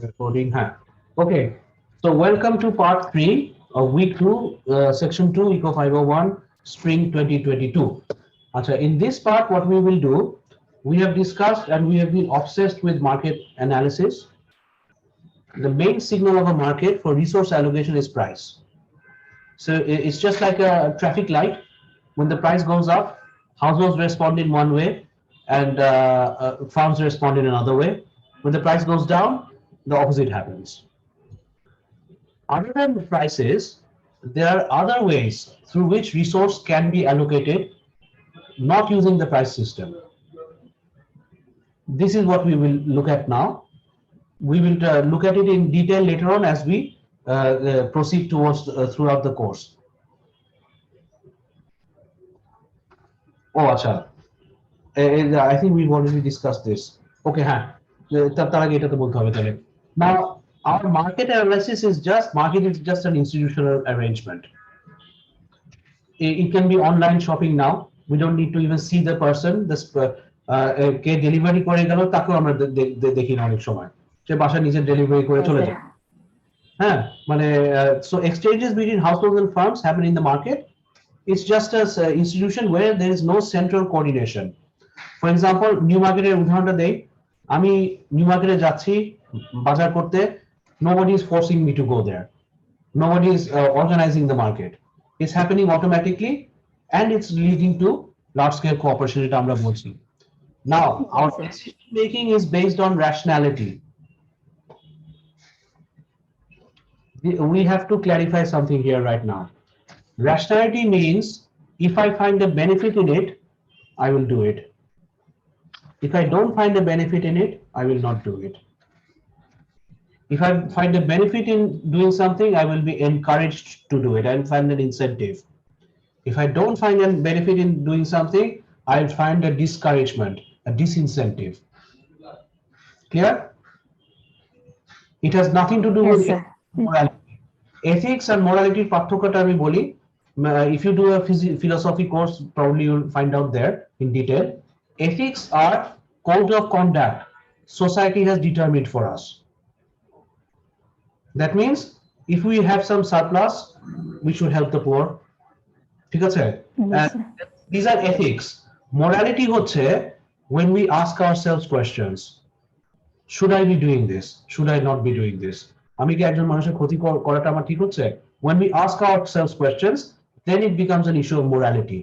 Recording. Huh? Okay. So welcome to part 3 of week 2, section 2, Eco 501, spring 2022. Acha, in this part, what we will do, we have discussed and we have been obsessed with market analysis. The main signal of a market for resource allocation is price. So it's just like a traffic light. When the price goes up, households respond in one way and farms respond in another way. When the price goes down, the opposite happens. Other than the prices, there are other ways through which resource can be allocated, not using the price system. This is what we will look at now. We will look at it in detail later on as we proceed towards throughout the course. Oh, acha. I think we've already discussed this. Okay, হ্যাঁ তার আগে এটা তো বলতে হবে তাহলে now our market analysis is just an institutional arrangement. It can be online shopping now. We don't need to even see the person. K delivery করে গেল তাকেও আমরা দেখি না অনেক সময়, সে বাসা নিজে ডেলিভারি করে চলে যায়। হ্যাঁ, মানে so exchanges between households and firms happen in the market. It's just an institution where there is no central coordination. For example, new মার্কেটের উদাহরণটা দেই, আমি নিউ মার্কেটে যাচ্ছি বাজার করতে, nobody is forcing me to go there, nobody is organizing the market. It's happening automatically and it's leading to large scale cooperation যেটা আমরা বলছি। Now our decision making is based on rationality. We have to clarify something here right now. Rationality means if I find a benefit in it, I will do it. If I don't find a benefit in it, I will not do it. If I find a benefit in doing something, I will be encouraged to do it. I'll find an incentive. If I don't find a benefit in doing something, I'll find a discouragement, a disincentive. Clear? It has nothing to do with morality. Ethics and morality পার্থক্যটা আমি বলি, if you do a philosophy course, probably you'll find out there in detail. Ethics are code of conduct society has determined for us. That means if we have some surplus, we should help the poor. ঠিক আছে? These are ethics. Morality হচ্ছে when we ask ourselves questions. Should I be doing this? Should I not be doing this? আমি কি একজন মানুষের ক্ষতি করাটা আমার ঠিক হচ্ছে? When we ask ourselves questions, then it becomes an issue of morality.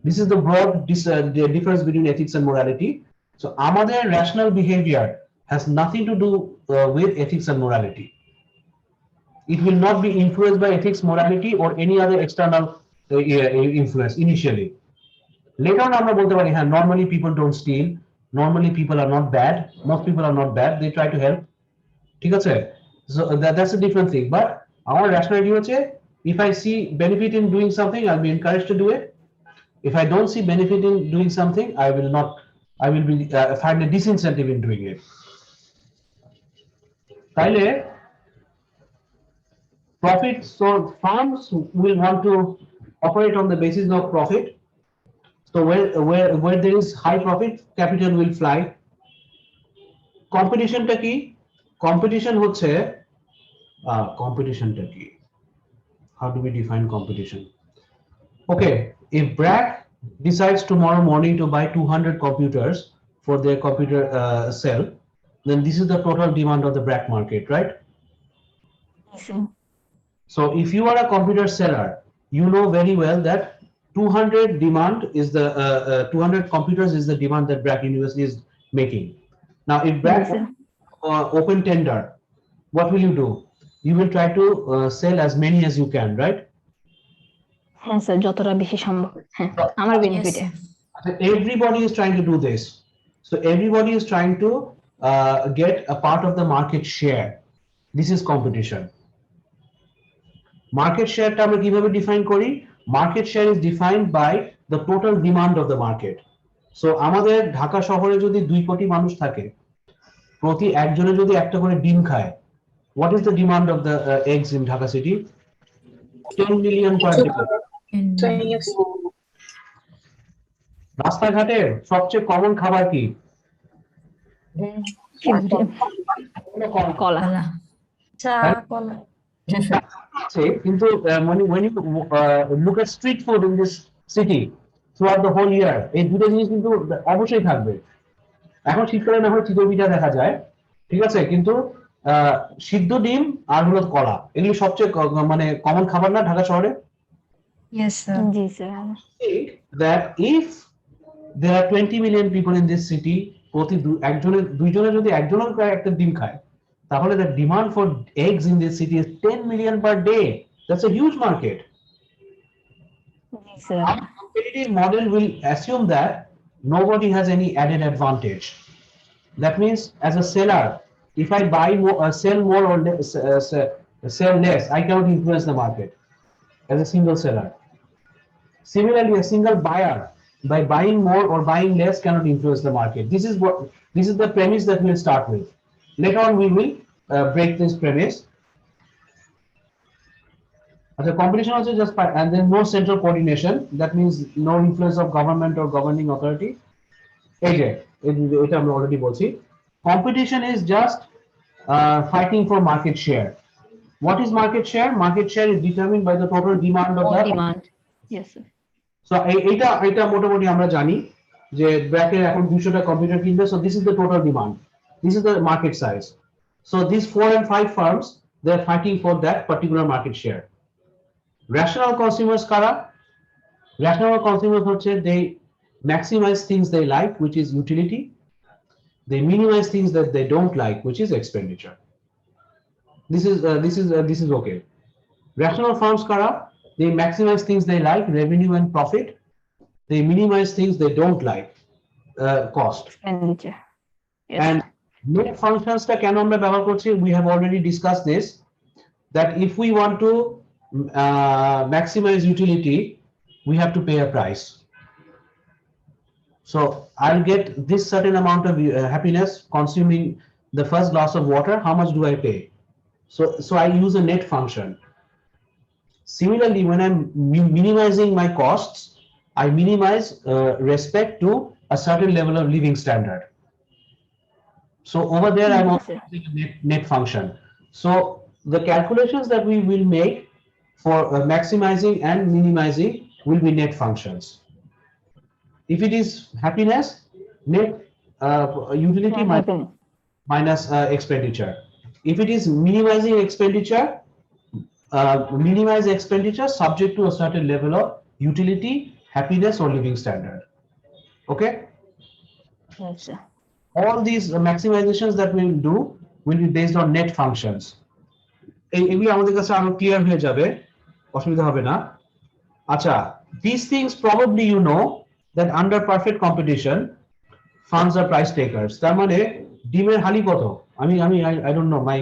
This is the broad the difference between ethics and morality. So আমাদের rational behavior has nothing to do with ethics and morality. It will not be influenced by ethics, morality, or any other external influence initially. Later on, আমরা বলতে পারি, হ্যাঁ, normally people don't steal. Normally people are not bad. Most people are not bad. They try to help. ঠিক আছে? So that's a different thing. But our rationality হচ্ছে, if I see benefit in doing something, I'll be encouraged to do it. If I don't see benefit in doing something, I will be find a disincentive in doing it. তাইলে profit, so farms will want to operate on the basis of profit. So where there is high profit, capital will fly. Competition টা কি? Competition হচ্ছে competition টা কি? How do we define competition? Okay, if Bragg decides tomorrow morning to buy 200 computers for their computer cell, then this is the total demand of the Bragg market, right? So if you are a computer seller, you know very well that 200 demand is the 200 computers is the demand that Bragg University is making. Now, if Bragg open tender, what will you do? You will try to sell as many as you can, right? হ্যাঁ sir, যতটা বেশি সম্ভব। হ্যাঁ, আমার বেনিফিটে। Everybody is trying to do this. So everybody is trying to get a part of the market share. This is competition. Market share টা আমরা কিভাবে define করি? Market share is defined by the total demand of the market. So আমাদের ঢাকা শহরে যদি 2 কোটি মানুষ থাকে, প্রতি একজনে যদি একটা করে ডিম খায়, what is the demand of the eggs in Dhaka city? 10 million per day. রাস্তাঘাটে সবচেয়ে কমন খাবার কি? কলা কলা কলা চা হ্যাঁ? কলা আছে কিন্তু when you look at street food in this city throughout the whole year এই দুটো জিনিস কিন্তু অবশ্যই থাকবে। এখন শীতকালে না হয় চিতই পিঠা দেখা যায়, ঠিক আছে, কিন্তু সিদ্ধ ডিম আর হলো কলা এগুলো সবচেয়ে মানে কমন খাবার না ঢাকা শহরে। Yes sir G sir Think that if there are 20 million people in this city প্রতি একজনের দুইজনের যদি একজনের একটা ডিম খায় তাহলে the demand for eggs in this city is 10 million per day. That's a huge market. G sir Our competitive model will assume that nobody has any added advantage. That means as a seller, if I buy more, sell more or less, sell less, I cannot influence the market as a single seller. Similarly, a single buyer by buying more or buying less cannot influence the market. This is the premise that we'll start with. Later on, we will break this premise. The competition also just and then no central coordination. That means no influence of government or governing authority. এটা আমরা already বলছি। Competition is just fighting for market share. What is market share? Market share is determined by the total demand of on the demand yes sir So এটা মোটামুটি আমরা জানি যে ব্র্যাকের এখন 200টা computer কিনবে, so this is the total demand, this is the market size, so these 4 and 5 firms they are fighting for that particular market share. Rational consumers কারা? Rational consumers হচ্ছে they maximize things they like which is utility, they minimize things that they don't like which is expenditure. This is okay. Rational firms kara? They maximize things they like, revenue and profit. They minimize things they don't like, cost. Expenditure yes And net functions টা কেন আমরা ব্যবহার করছি? We have already discussed this, that if we want to maximize utility, we have to pay a price. So I'll get this certain amount of happiness consuming the first glass of water. How much do I pay? So I use a net function. Similarly, when I'm minimizing my costs, I minimize respect to a certain level of living standard. So over there, I'm also using a net function. So the calculations that we will make for maximizing and minimizing will be net functions. If it is happiness, net utility minus expenditure. If it is minimizing expenditure, minimize expenditure subject to a certain level of utility, happiness or living standard. Okay, yes sir all these maximizations that we will do will be based on net functions. এগুলি আমাদের কাছে আরো clear হয়ে যাবে, অসুবিধা হবে না। আচ্ছা, these things probably you know that under perfect competition funds are price takers. তার মানে ডিমের হালি কত? I don't know, my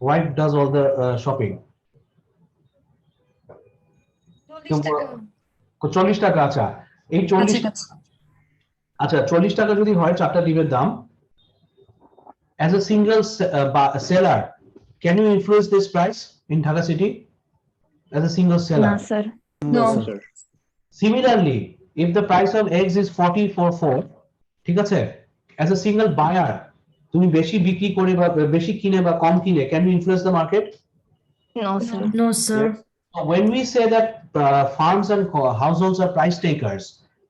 wife does all the shopping. 40 টাকা। আচ্ছা, এই 40 আচ্ছা 40 টাকা যদি হয় চারটা ডিমের দাম, as a single seller can you influence this price in Dhaka city as a single না seller? Sir no Similarly, if the price of eggs is 40 ঠিক আছে, as a single buyer তুমি বেশি বিক্রি করে বা বেশি কিনে বা কম কিনে can you influence the market? No sir no sir When we say that farms and households are price takers,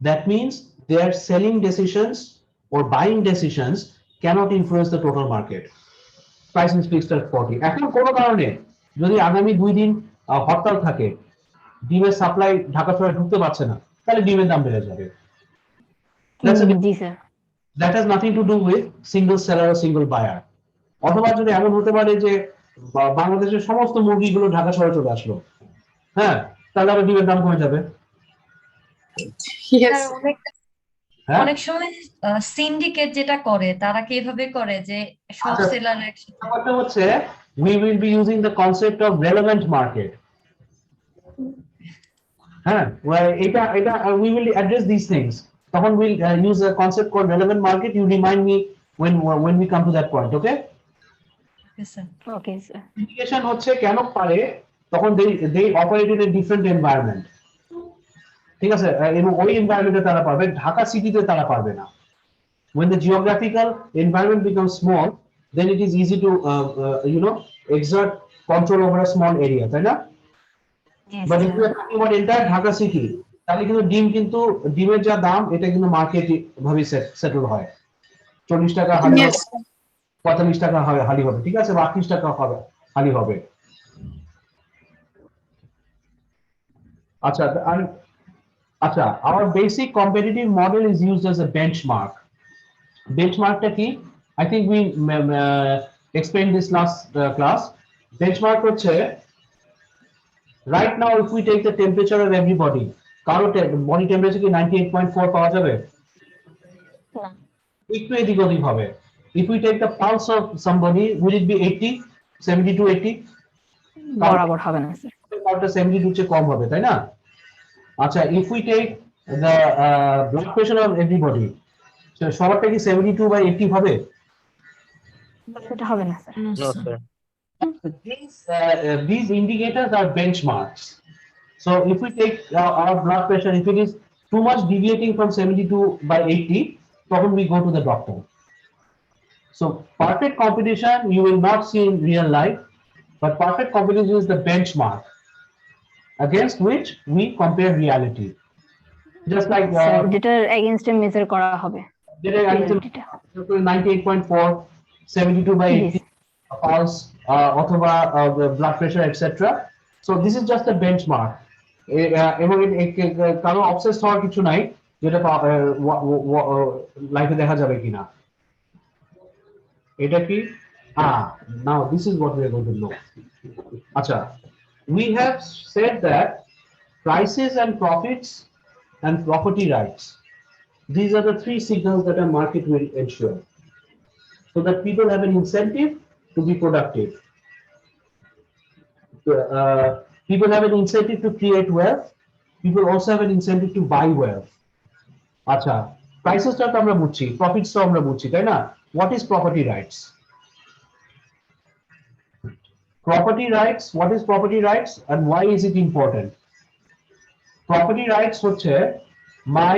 that means their selling decisions or buying decisions cannot influence the total market. Price is fixed at 40. এখন কোনো কারণে যদি আগামী 2 দিন হরতাল থাকে, ডিমের supply Dhaka শহরে ঢুকতে পারছে না, তাহলে ডিমের দাম বেড়ে যাবে। জি sir That has nothing to do with single seller or single buyer. অথবা যদি এমন হতে পারে যে বাংলাদেশের সমস্ত মুরগিগুলো ঢাকা শহরে চলে আসলো, হ্যাঁ, তাহলে আবার ডিমের দাম কমে যাবে। হ্যাঁ, অনেক সময় সিন্ডিকেট যেটা করে তারা কি এভাবে করে যে সব সেলার একসাথে ব্যাপারটা হচ্ছে we will be using the concept of relevant market. হ্যাঁ, এটা we will address these things. তখন we'll use a concept called relevant market. You remind me when we come to that point, okay? Okay sir Indication হচ্ছে কেন পারে, তখন they operate in a different environment. ঠিক আছে, এবং ওই এনভায়রনমেন্টে তারা পারবে, ঢাকা সিটিতে তারা পারবে না। When the geographical environment becomes small, then it is easy to exert control over a small area, তাই না? Yes, But if sir. we are talking about entire Dhaka city, তাহলে কিন্তু ডিমের যা দাম এটা কিন্তু মার্কেট ভাবে সেটেল হয়। 40 টাকা হালি Yes. হবে, 45 টাকা হালি হবে, ঠিক আছে, বা 38 টাকা হবে হালি হবে। আচ্ছা, আচ্ছা, our basic competitive model is used as a benchmark. Benchmarkটা কি? I think we explained this last class. Benchmark হচ্ছে, right now if we take the temperature of everybody, কারো body temperature কি 98.4 পাওয়া যাবে? না, একটু এদিক ওদিক হবে। If we take the pulse of somebody, will it be 80, 70 to 80? বরাবর হবে না স্যার। কারোটা 72 চেয়ে কম হবে, তাই না? আচ্ছা, if we take the blood pressure of everybody, so সবারটা কি 72 by 80 হবে? সেটা হবে না sir. No, No, sir. sir. These indicators are benchmarks. So if we take our blood pressure, if it is too much deviating from 72 by 80, then we go to the doctor. So perfect competition you will not see in real life, but perfect competition is the benchmark against which we compare reality. Just like sir যেটার এগেইনস্টে measure করা হবে রিয়ালিটিটা। 98.4, 72 by 80 Yes. pulse, অথবা blood pressure, etc. So this is just a benchmark. এবং কারো obsessed হওয়ার কিছু নাই যেটা লাইফে দেখা যাবে কিনা। এটা কি? Now this is what we are going to know. আচ্ছা, we have said that prices and profits and property rights, these are the three signals that a market will ensure, so that people have an incentive to be productive. People have an incentive to create wealth. People also have an incentive to buy wealth. আচ্ছা, প্রাইসেসটা তো আমরা বুঝছি, প্রফিটসটা আমরা বুঝছি, তাই না? What is property rights? Property rights, what is property rights and why is it important? Property rights হচ্ছে my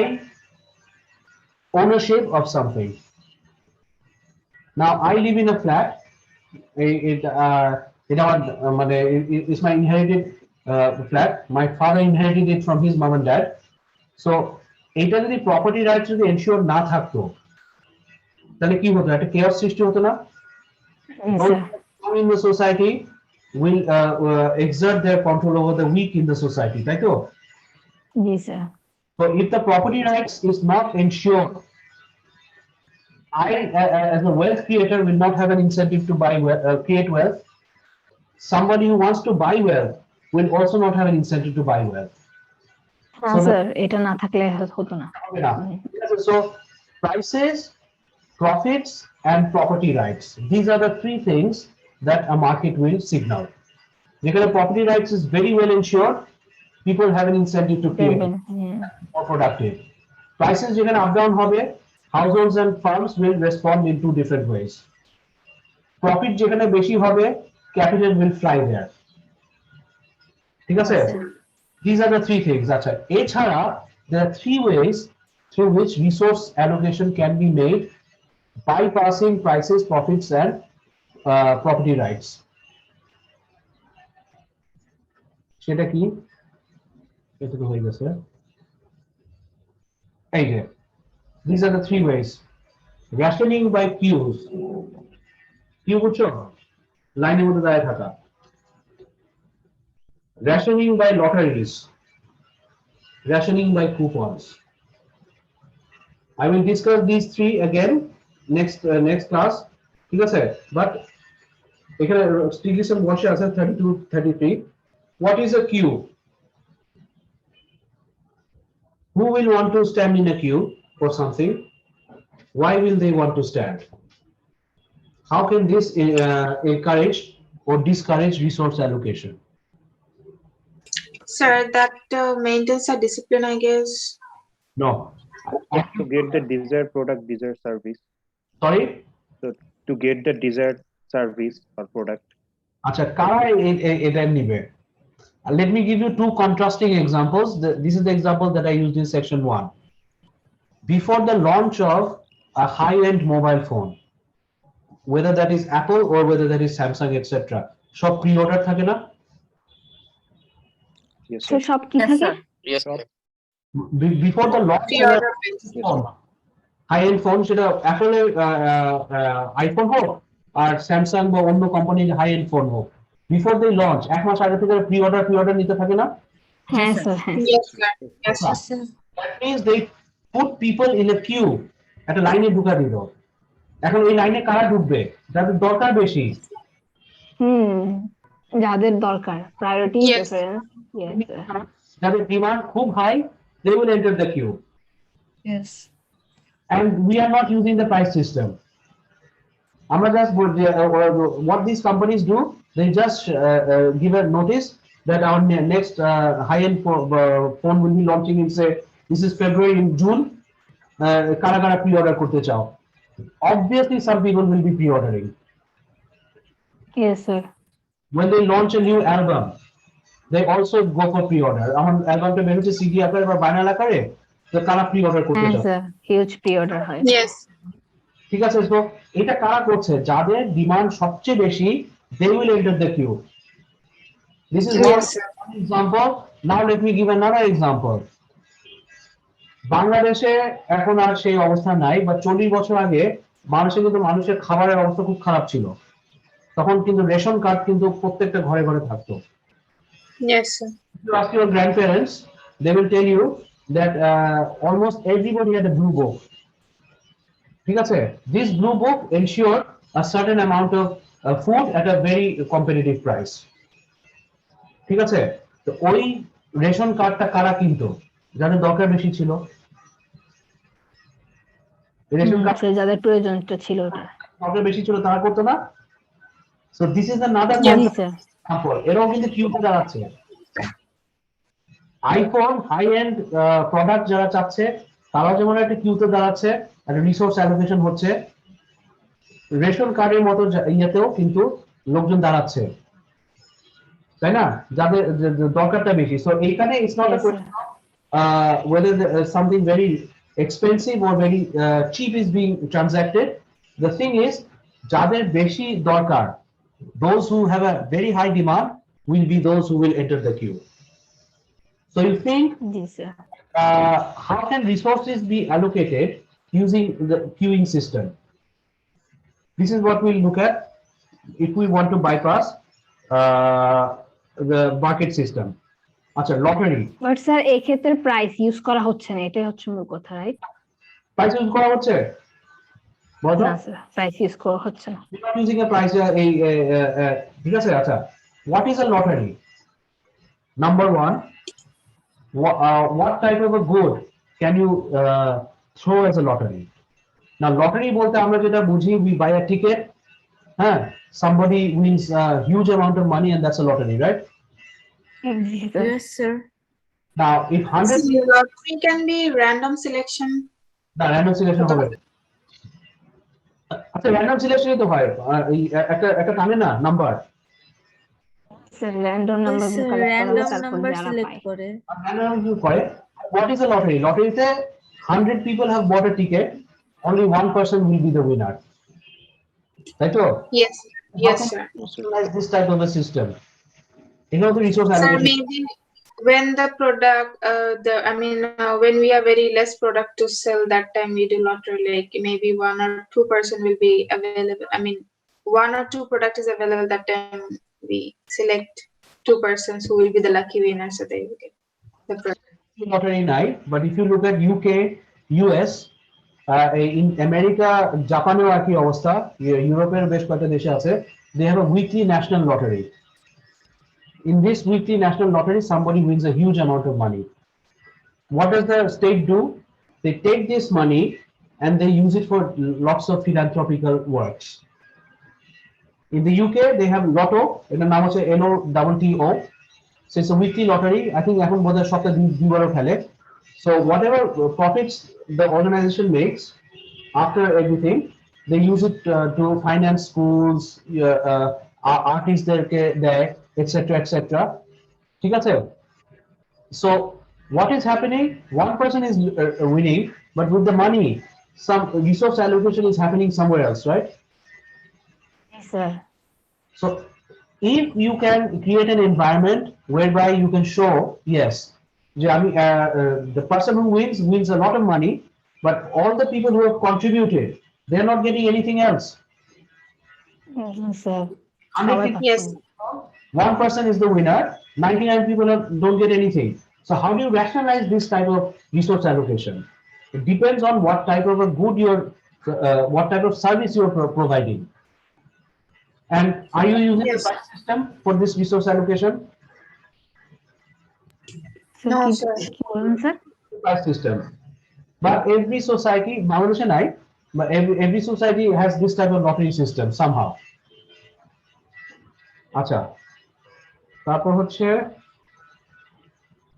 ownership of something. Now I live in a flat. It's my inherited flat. My father inherited it from his mom and dad. So এটা যদি property rights যদি ensure না থাকতো তাহলে কি হতো? একটা chaos সৃষ্টি হতো না? In the society will exert their control over the weak in the society, তাই তো? জি sir. So if the property rights is not ensured, I as a wealth creator will not have an incentive to create wealth. Somebody who wants to buy wealth will also not have an incentive to buy wealth. হ্যাঁ sir, এটা না থাকলে হতো না। So prices, profits and property rights, these are the three things that a market will signal. Because property rights is very well ensured, people have an incentive to create more productive. Prices যেখানে up down হবে, households and firms will respond in two different ways. Profit যেখানে বেশি হবে, capital will fly there. ঠিক আছে? These are the three things. আচ্ছা, এছাড়া there are three ways through which resource allocation can be made bypassing prices, profits and property rights. সেটা কি? এটা তো হয়ে গেছে। এই যে, these are the three ways. Rationing by queues. queue বুঝছো? লাইনের মধ্যে দাঁড়িয়ে থাকা। Rationing by lotteries. Rationing by coupons. I will discuss these three again next class. ঠিক আছে? But এখানে স্টিগলিসন বসে আছে 32, 33. What is a queue? Who will want to stand in a queue for something? Why will they want to stand? How can this encourage or discourage resource allocation? Sir, that maintains a discipline, I guess. No. To get the desired product, desired service. Sorry? So to get the desired service or product. আচ্ছা, কারা এটা নিবে? Let me give you two contrasting examples. This is the example that I used in section 1. Before the launch of a high-end mobile phone, whether that is Apple or whether that is Samsung, etc. সব pre-order থাকে না? Yes, sir sir. সব কি Yes, থাকে? sir. Before the launch of Pre-order a basis. phone, high-end phone, সেটা Apple এর iPhone হোক আর Samsung বা অন্য কোম্পানির হাই-এন্ড ফোন হোক, বিফোর দে লঞ্চ এক মাস আগে থেকে প্রি অর্ডার নিতে থাকে না? হ্যাঁ sir. স্যার, হ্যাঁ। Yes, sir. Yes, sir. Yes, sir. That means they put people in a queue, একটা লাইনে ঢুকা দিল। এখন এই লাইনে কারা ঢুকবে? যাদের দরকার বেশি। যাদের দরকার, priority, Yes. Preference. Yes sir. যাদের ডিমান্ড খুব high, they will enter the queue. Yes. And we are not using the price system. আমরা just what these companies do, they just give a notice that our next high-end phone will be launching in, say, this is February, in June. কারা কারা pre-order করতে চাও? Obviously, some people will be pre-ordering. Yes sir. When they launch a new album, they also go for pre-order. আমার অ্যালবামটা বের হচ্ছে CD আকারে বা ভাইনাল আকারে, তো কারা pre-order করতে হ্যাঁ চাও? স্যার, হিউজ প্রি অর্ডার হয়। Yes. ঠিক আছে, তো এটা কারা করছে? যাদের ডিমান্ড সবচেয়ে বেশি, they will enter the queue. This is Yes, sir. one example. Now let me give another example. বাংলাদেশে এখন আর সেই অবস্থা নাই, বা 40 বছর আগে মানুষের খাবারের অবস্থা খুব খারাপ ছিল। তখন কিন্তু রেশন কার্ড কিন্তু প্রত্যেকটা ঘরে ঘরে থাকতো। Yes, sir. If you ask your grandparents, they will tell you that almost everybody had a blue book. ঠিক আছে? This blue book ensured a certain amount of food at a very competitive price. ঠিক আছে? তো ওই ration কার্ডটা কারা কিনতো? যাদের দরকার বেশি ছিল। রেশন কার্ড স্যার যাদের প্রয়োজনটা ছিল ওটা। দরকার বেশি ছিল তারা করতো না? So this is another G sir. example. এরাও কিন্তু কিউতে দাঁড়াচ্ছে। আইফোন হাই-এন্ড প্রোডাক্ট যারা চাচ্ছে, তারাও যেমন একটা কিউতে দাঁড়াচ্ছে, একটা রিসোর্স অ্যালোকেশন হচ্ছে। রেশন কার্ডের মতো ইয়েতেও কিন্তু লোকজন দাঁড়াচ্ছে, তাই না? যাদের দরকারটা বেশি। সো এইখানে it's not a Yes, sir. Question whether something very expensive or very cheap is being transacted. The thing is, যাদের বেশি দরকার, those who have a very high demand will be those who will enter the queue. So you think, G sir. how can resources be allocated using the queuing system? This is what we'll look at if we want to bypass the market system. আচ্ছা, lottery but sir এই ক্ষেত্রে price use করা হচ্ছে না, এটাই হচ্ছে মূল কথা, রাইট? প্রাইস ইউজ করা হচ্ছে? বলো। না স্যার, প্রাইস ইউজ করা হচ্ছে না। We're not using a price এই ঠিক আছে। আচ্ছা, what is a lottery? Number one, what type of a good can you throw as a lottery? Now lottery বলতে আমরা যেটা বুঝি, we buy a ticket, হ্যাঁ, somebody wins a huge amount of money and that's a lottery, right? Yes, sir. Now if 100 See, lottery can be random selection. না, random selection হবে। আচ্ছা, random selection তো হয়, এই একটা টানে না number, sir random number Yes, গুলো sir. কালেক্ট করা হবে, Random তারপর number যারা select পায়। করে। random কি করে? What is a lottery? লটারিতে 100 people have bought a ticket, only one person will be the winner, তাই তো? Yes. Yes, sir. Utilize this type of a system. এগুলো তো resource Sir, allocation. maybe when the product, when we have very less product to sell, that time we do lottery, like maybe 1 or 2 person will be available. 1 or 2 product is available, that time we select 2 persons who will be the lucky winners, so they will get the product. Lottery নাই, but if you look at UK, US, in America, জাপানেও একই অবস্থা, ইউরোপের বেশ কয়েকটা দেশে আছে, they have a weekly national lottery. In this weekly national lottery, somebody wins a huge amount of money. What does the state do? They take this money and they use it for lots of philanthropical works. In the UK, they have Lotto, এটার নাম হচ্ছে LOTTO. So it's a weekly lottery. I think এখন বোধহয় সপ্তাহে দুবারও খেলে। So whatever profits the organization makes after everything, they use it to finance schools, artists-দেরকে দেয়, etc., etc. ঠিক আছে? So what is happening? One person is winning, but with the money, some resource allocation is happening somewhere else, right? Sir So if you can create an environment whereby you can show, yes, the person who wins a lot of money, but all the people who have contributed, they're not getting anything else. Sir 100 সবাই people, Yes. one person is the winner, 99 people don't get anything. So how do you rationalize this type of resource allocation? It depends on what type of a good what type of service you're providing. And are you using the Yes. price system for this resource allocation? Sir No, কি sir. কি বলুন sir Price system. But every society, Bangladesh নাই, but every society has this type of lottery system somehow. আচ্ছা, তারপর হচ্ছে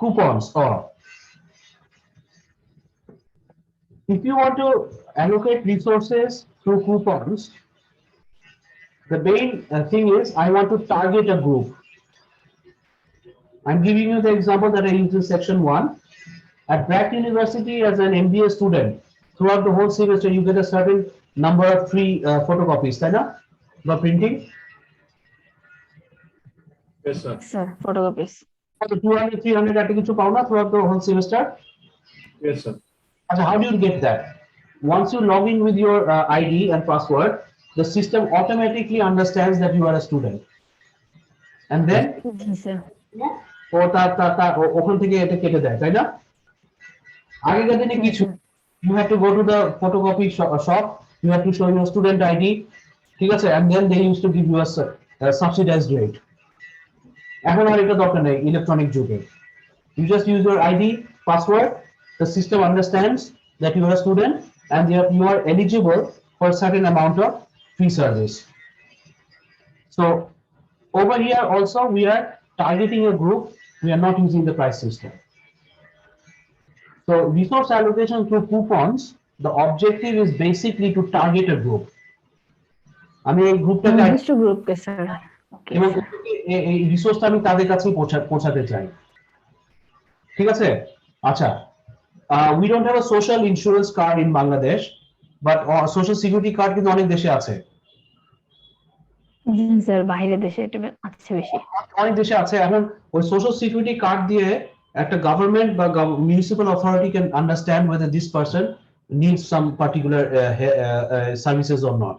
coupons or if you want to allocate resources through coupons, the main thing is I want to target a group. I'm giving you the example that I used in section 1. At Pratt University, as an MBA student, throughout the whole semester, you get a certain number of free photocopies, right? For printing. Yes, sir. Sir photocopies 200, 300 at কিছু পাও না throughout the whole semester. Yes, sir. So how do you get that? Once you log in with your ID and password, the system automatically understands that you are a student. And then, sir ওখান থেকে এটা কেটে দেয়, তাই না? আগেকার দিনে কিছু you have to go to the photocopy shop, you have to show your student ID, ঠিক আছে, and then they used to give you a subsidized rate. এখন আর এটা দরকার নেই ইলেকট্রনিক যুগে। You just use your ID, password, the system understands that you are a student and you are eligible for a certain amount of free service. So over here also we are targeting a group, we are not using the price system. So resource allocation through coupons, the objective is basically to target a group. আমি এই গ্রুপটাকে নির্দিষ্ট গ্রুপকে sir okay এবং এই রিসোর্সটা আমি তাদের কাছে পৌঁছাতে চাই, ঠিক আছে? আচ্ছা, we don't have a social insurance card in Bangladesh, but social security card কিন্তু অনেক দেশে আছে, জি স্যার বাইরের দেশে এটা আছে বেশি অনেক দেশে আছে। এখন ওই সোশ্যাল সিকিউরিটি কার্ড দিয়ে একটা গভর্নমেন্ট বা municipal authority can understand whether this person needs some particular services or not.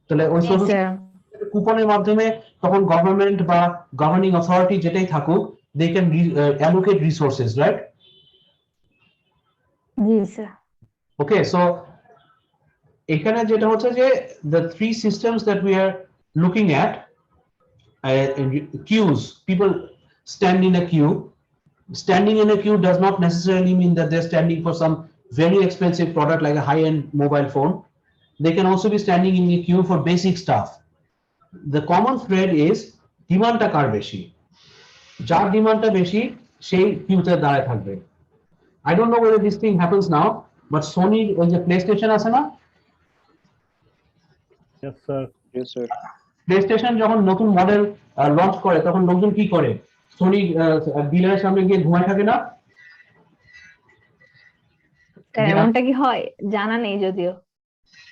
তাহলে ওই সোশ্যাল স্যার কুপনের মাধ্যমে তখন গভর্নমেন্ট বা গভর্নিং অথরিটি যেটাই থাকুক, they can allocate resources, right? G sir Okay, so এখানে যেটা হচ্ছে যে the three systems that we are looking at, queues, people stand in a queue. Standing in a queue does not necessarily mean that they're standing for some very expensive product like a high-end mobile phone. They can also be standing in a queue for basic stuff. The common thread is ডিমান্ডটা কার বেশি, যার ডিমান্ডটা বেশি সেই কিউতে দাঁড়ায় থাকবে। I don't know whether this thing happens now, but Sony ওই যে PlayStation আছে না, Yes, sir. Yes, sir. PlayStation যখন নতুন মডেল লঞ্চ করে তখন লোকজন কি করে, সোনি ডিলারের সামনে গিয়ে ঘুমায় থাকে না? স্যার এমনটা কি হয় জানা নেই যদিও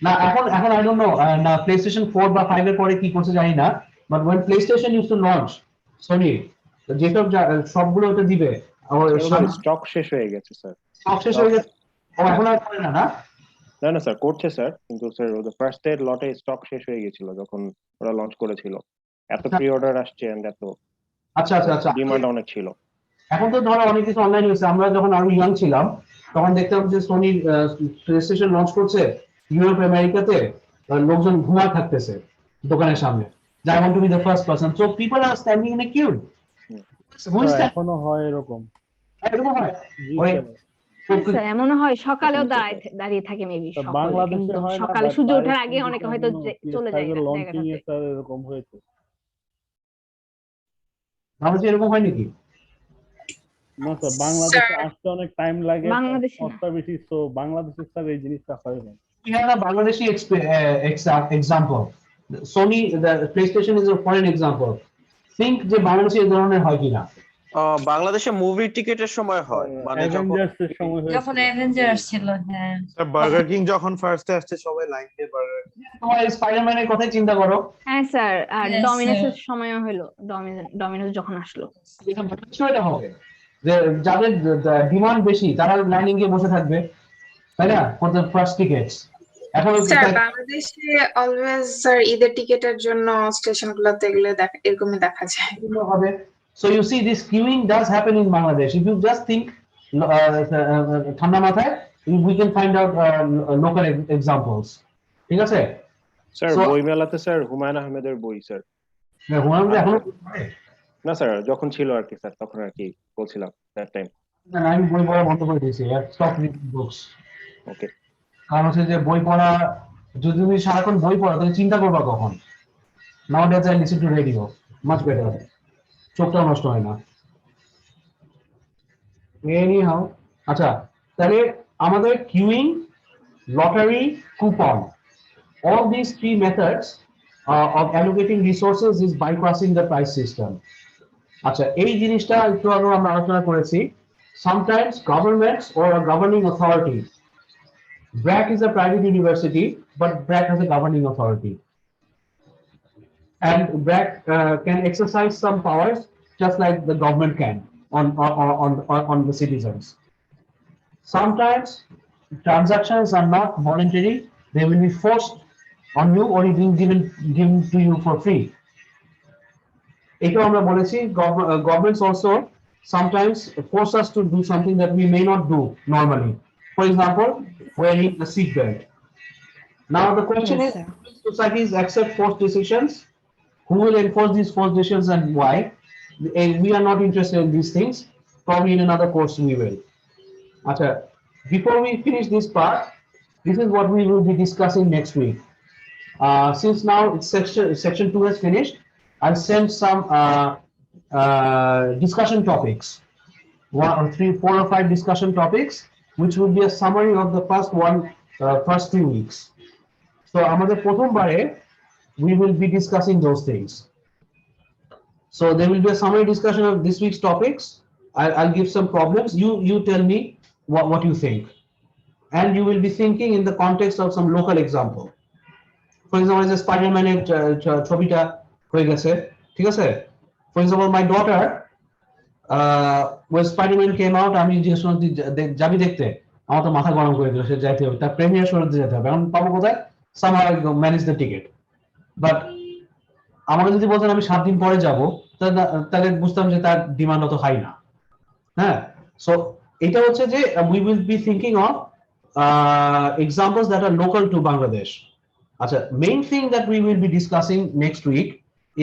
না এখন I don't know না PlayStation 4 বা 5 এর পরে কি করছে জানি না, but when PlayStation used to launch, Sony যেসব সবগুলো ওটা দিবে স্টক শেষ হয়ে গেছে স্যার। স্টক শেষ হয়ে গেছে, এখন আর করে না। না না স্যার করছে স্যার, কিন্তু স্যার ওদের ফার্স্ট এর লটে স্টক শেষ হয়ে গিয়েছিল যখন ওরা লঞ্চ করেছিল। এত প্রি অর্ডার আসছে এন্ড এত আচ্ছা ডিমান্ড অনেক ছিল। এখন তো ধরো অনেক কিছু অনলাইন হয়েছে। আমরা যখন আরো ইয়াং ছিলাম তখন দেখতাম যে সোনি প্লেস্টেশন লঞ্চ করছে ইউরোপ আমেরিকাতে, লোকজন ঘুমা থাকতেছে দোকানের সামনে, I want to be the first person, so people are standing in a queue. এখনো হয় এরকম? এরকম হয় জি ওই স্যার এমন হয় সকালেও দাঁড়িয়ে থাকে মেবি বাংলাদেশে হয় না, সকালে সূর্য ওঠার আগে অনেকে হয়তো চলে যায় লঞ্চিং এ স্যার এরকম হয়েছে। বাংলাদেশে এরকম হয় নাকি? না স্যার বাংলাদেশে আসতে অনেক টাইম লাগে, বাংলাদেশে কষ্ট বেশি, তো বাংলাদেশে স্যার এই জিনিসটা হয় না। We have a Bangladeshi example. Sony, the PlayStation is a foreign example. Think যে বাংলাদেশে এই ধরনের হয় কিনা। বাংলাদেশে মুভি টিকেটের সময় হয়, মানে যখন অ্যাভেঞ্জার্স এর সময় যখন হয়েছিল। অ্যাভেঞ্জার্স ছিল, হ্যাঁ। স্যার বার্গার কিং যখন ফার্স্টে আসছে সবাই লাইন দিয়ে বার্গার। তোমার স্পাইডারম্যানের কথাই চিন্তা করো। হ্যাঁ স্যার, আর Yes, ডমিনোসের sir. সময়ও হলো, ডমিনোস যখন আসলো। এটা হবে যে যাদের ডিমান্ড বেশি তারা লাইনে গিয়ে বসে থাকবে, তাই না, ফর দ্য ফার্স্ট টিকেটস। এখন স্যার বাংলাদেশে অলওয়েজ স্যার ঈদের টিকেটের জন্য স্টেশন গুলোতে এগুলো এরকমই দেখা যায়। হবে। So you see this queuing does happen in Bangladesh. If you just think ঠান্ডা মাথায়, we can find out local examples. ঠিক আছে স্যার So- বই মেলাতে স্যার হুমায়ুন আহমেদের বই স্যার। হুমায়ুন আহমেদ এখনো না স্যার যখন ছিল আর কি স্যার, তখন আর কি বলছিলাম দ্যাট টাইম। না, আমি বই পড়া বন্ধ করে দিয়েছি, স্টপ রিডিং বুকস। ওকে। কারণ হচ্ছে যে বই পড়া, যদি তুমি সারাক্ষণ বই পড়া তাহলে চিন্তা করবা কখন। Nowadays I listen to radio, much better. চোখটাও নষ্ট হয় না। Anyhow, আচ্ছা তাহলে আমাদের queuing, lottery, coupon, all these three methods of allocating resources is bypassing the price system. আচ্ছা এই জিনিসটা একটু আগে আমরা আলোচনা করেছি। Sometimes governments or a governing authority, BRAC is a private university, but BRAC has a governing authority. And BRAC can exercise some powers just like the government can on the citizens. Sometimes transactions are not voluntary; they will be forced on you or it will given to you for free. Eco আমরা বলেছি, governments also sometimes force us to do something that we may not do normally. For example, wearing a seat belt. Now the question Yes, is, sir. will societies accept forced decisions? Who will enforce these forced decisions and why? And we are not interested in these things. Probably in another course we will. Acha, before we finish this part, this is what we will be discussing next week. Since now it's section 2 has finished, I'll send some discussion topics, 1 or 3, 4 or 5 discussion topics, which will be a summary of the first 2 weeks. So আমাদের প্রথমবারে we will be discussing those things. So there will be a summary discussion of this week's topics. I'll give some problems. You tell me what you think, and you will be thinking in the context of some local example. For example, as a Spider-Man ছবিটা হয়ে গেছে, ঠিক আছে? For example, my daughter, when Spider-Man came out, আমি যে শুনতে যাবি দেখতে, আমার তো মাথা গরম করে দিল, সে যাইতে হবে, তার প্রিমিয়ার শোতে যেতে হবে। এখন পাবো কোথায়? Somehow I manage the ticket. But আমাকে যদি বলতেন আমি 7 দিন পরে যাব, তাহলে বুঝতাম যে তার ডিমান্ড অত হাই না। হ্যাঁ, সো এটা হচ্ছে যে we will be thinking of examples that are local to Bangladesh. Acha, main thing that we will be discussing next week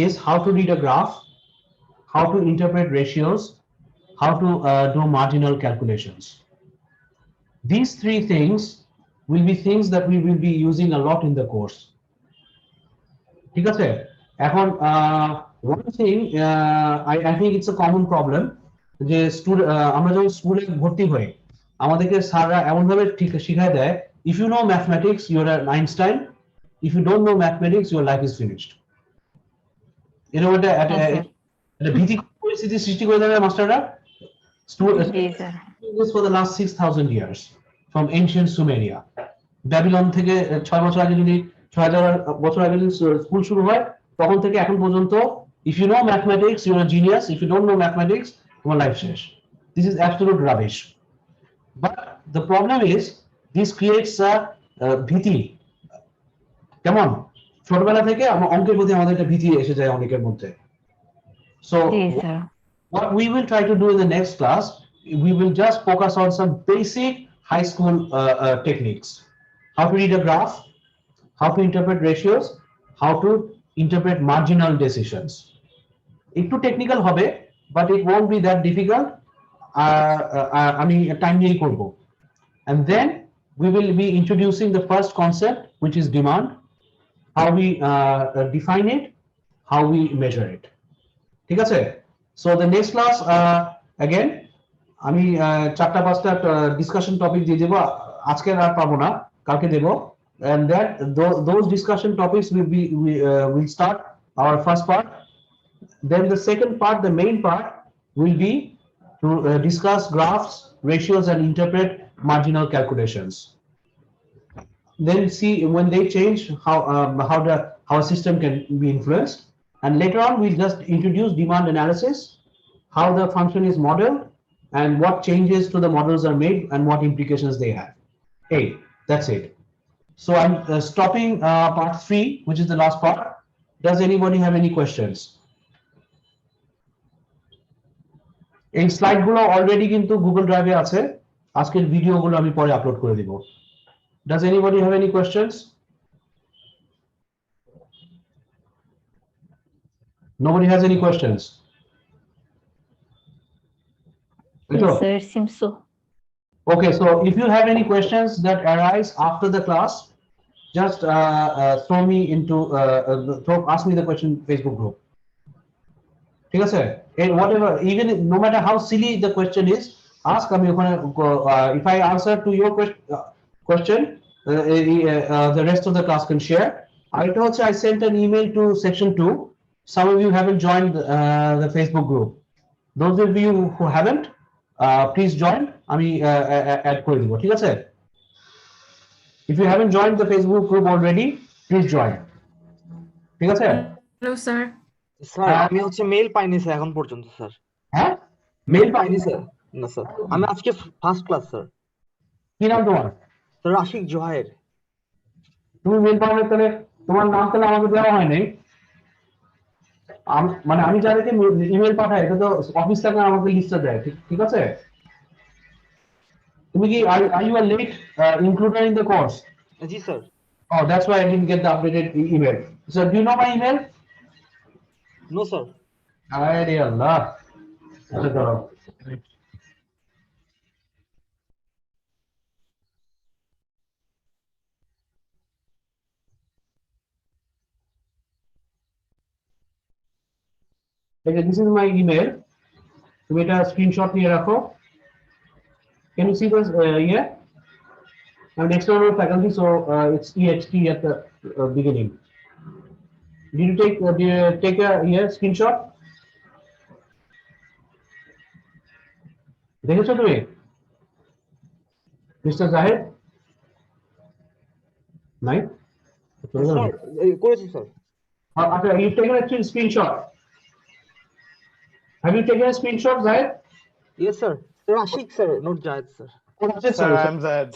is how to read a graph, how to interpret ratios, how to do marginal calculations. These 3 things will be things that we will be using a lot in the course. ঠিক আছে? এখন one thing I think it's a common problem যে আমরা যখন স্কুলে ভর্তি হই আমাদেরকে স্যাররা এমন ভাবে ঠিক শিখায় দেয়, if you know mathematics you're an Einstein, if you don't know mathematics your life is finished. এরকম একটা ভীতি পরিস্থিতি সৃষ্টি করে দেবে মাস্টাররা। Students for the last 6,000 years from ancient Sumeria, Babylon থেকে 6 বছর আগে যদি 6,000 বছর আগে যদি স্কুল শুরু হয় তখন থেকে এখন পর্যন্ত if you know mathematics you're a genius, if you don't know mathematics তোমার লাইফ শেষ। This is absolute rubbish. But the problem is this creates a ভীতি। কেমন ছোটবেলা থেকে অঙ্কের প্রতি আমাদের একটা ভীতি এসে যায় অনেকের মধ্যে। So what we will try to do in the next class, we will just focus on some basic high school techniques. How to read a graph, how to interpret ratios, how to interpret marginal decisions. একটু technical হবে, but it won't be that difficult. আমি time নিয়েই করব। And then we will be introducing the first concept, which is demand, how we define it, how we measure it. ঠিক আছে? So the next class again আমি 4-5টা discussion topic দিয়ে দেব, আজকে আর পাবো না, কালকে দেব, and that those discussion topics will start our first part. Then the second part, the main part, will be to discuss graphs, ratios, and interpret marginal calculations. Then see when they change how a system can be influenced, and later on we'll just introduce demand analysis, how the function is modeled, and what changes to the models are made and what implications they have. Hey, that's it. So I'm stopping part 3, which is the last part. Does anybody have any questions? এই স্লাইডগুলো already কিন্তু Google ড্রাইভে আছে, আজকের ভিডিওগুলো আমি পরে upload করে দিব। Does anybody have any questions? Nobody has any questions? Yes, sir, it seems so. Okay, so if you have any questions that arise after the class, just throw me into ask me the question Facebook group. ঠিক আছে? And whatever, even no matter how silly the question is, ask আমি ওখানে if I answer to your question, the rest of the class can share. I sent an email to section 2. Some of you haven't joined the Facebook group. Those of you who haven't, please join. আমি add করে দিব, ঠিক আছে? If you haven't joined the Facebook group already, please join. ঠিক আছে? Hello, sir. Sir আমি হচ্ছে mail পাইনি স্যার এখন পর্যন্ত স্যার। হ্যাঁ? মেল পাইনি স্যার। না স্যার, আমি আজকে ফার্স্ট ক্লাস স্যার। কি নাম তোমার? স্যার রাশিক জোহায়ের। তুমি মেল পাওয়ার তাহলে তোমার নাম তাহলে আমাকে দেওয়া হয়নি। মানে আমি যাদেরকে ইমেল পাঠাই এটা তো অফিস থেকে আমাকে লিস্টটা দেয়, ঠিক আছে? তুমি কি are you a late included in the course? G sir. Oh, that's why I didn't get the updated email. So do you know my email? No sir. আরে আল্লাহ, আচ্ছা দাঁড়াও। Okay, this is my email. তুমি এটা screenshot নিয়ে রাখো। Can you see this here? I'm external faculty, so it's EXT at the beginning. Did you take a screenshot? দেখেছো তুমি mister Zahed? নাই? স্যার করেছি স্যার। আচ্ছা, you've taken a screenshot. Have you taken a screenshot, Zahed? Yes sir. Rashik sir, not Zahed sir. Oh, that's it, sir sorry. I am Zahed.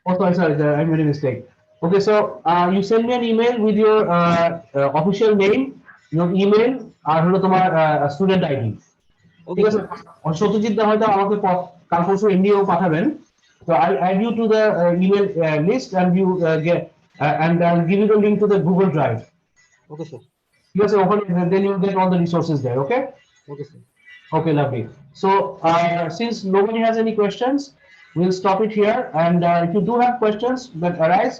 Oh, sorry, I made a mistake. Okay, so you send me an email with your official name, your email, আর হলো তোমার student ID. ঠিক আছে? সত্যজিৎ দা হয়তো আমাকে কাল পরশু এমনিও পাঠাবেন। So I'll add you to the email list, and you get and I'll give you the link to the Google Drive. Okay sir. ঠিক আছে? ওখানে then you'll get all the resources there. Okay? Okay sir. Okay, lovely. So since nobody has any questions, we'll stop it here. And if you do have questions that arise,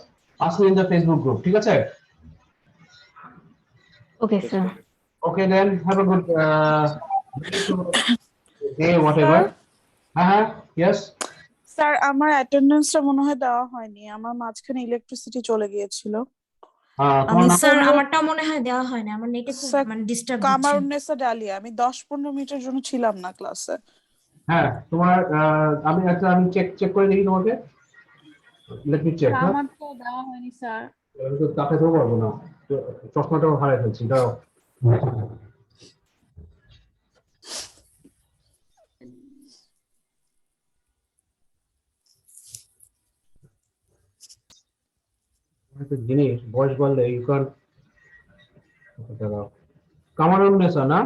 ask me in the Facebook group. ঠিক আছে? Okay, sir. Okay, then have a good day, whatever. Yes. Sir আমার অ্যাটেন্ডেন্সটা মনে হয় দেওয়া হয়নি, আমার মাঝখানে electricity চলে গিয়েছিল। আমি স্যার আমারটা মনে হয় দেওয়া হয় না, আমার নেটে খুব মানে ডিস্টার্ব হচ্ছে। কামারুন্নেসা ডালিয়া, আমি 10-15 মিনিটের জন্য ছিলাম না ক্লাসে। হ্যাঁ, তোমার আমি চেক করে দেখি তোমাকে। Let me check. আমার তো দেওয়া হয়নি স্যার। আমি তো তাকাতেও পারবো না, চশমাটাও হারিয়ে ফেলছি। দাঁড়াও। জিনিস বয়স বললে ইউ ক্যান। কামারুন্নেসা না?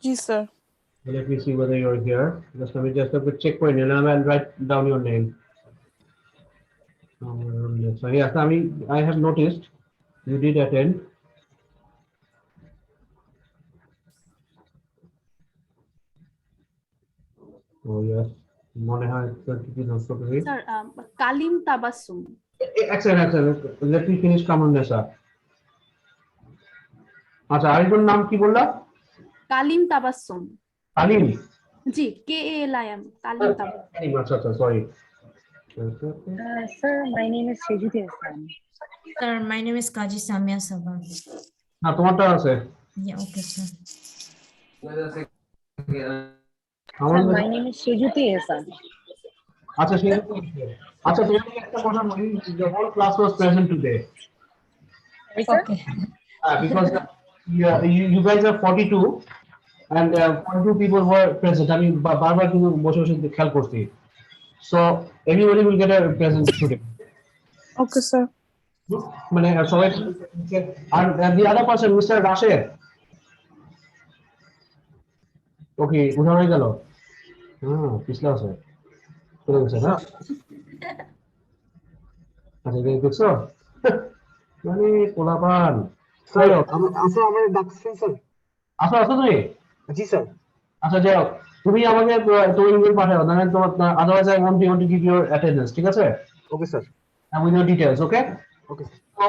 জি sir. Let me see whether you're here. Just let me check for you, and I'll write down your name. So yes, I have noticed you did attend. Oh yes, মনে হয় কি নষ্ট করি। Sir Kalim Tabassum. Excellent. Let me finish Kamunnesa. আচ্ছা, আরেকজন নাম কি বললা? কালিম তাবাসসুম। কালিম? জি, KALIM, কালিম তাবাসসুম। আচ্ছা, sorry. Sir, my name is Shejiti Hassan. Sir, my name is Kaji Samia Sabha. না, তোমারটা আছে। Yeah, okay, sir. আমার Sir, my name is Srijuti Ehsan. আচ্ছা সেই আচ্ছা তোমাকে একটা কথা বলি the whole class was present today Sorry, sir. Okay because you guys are 42 and 42 people were present আমি বারবার কিন্তু বসে বসে খেয়াল করছি so everybody will get a present today okay sir মানে সবাই আর the other person Mr. Rashid ওকে উঠা হয়ে গেল পিছলা আছে চলে গেছে না আচ্ছা দেখছো মানে পোলাপান স্যার আচ্ছা আমার ডাকছেন স্যার আচ্ছা আচ্ছা তুমি জি স্যার আচ্ছা যাও তুমি আমাকে তোমার ইমেল পাঠাও না তোমার otherwise I want to give your attendance ঠিক আছে okay sir with your details okay okay so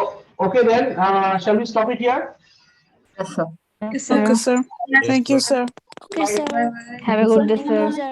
okay then shall we stop it here Yes, sir. Okay sir thank you sir Have a good day, sir.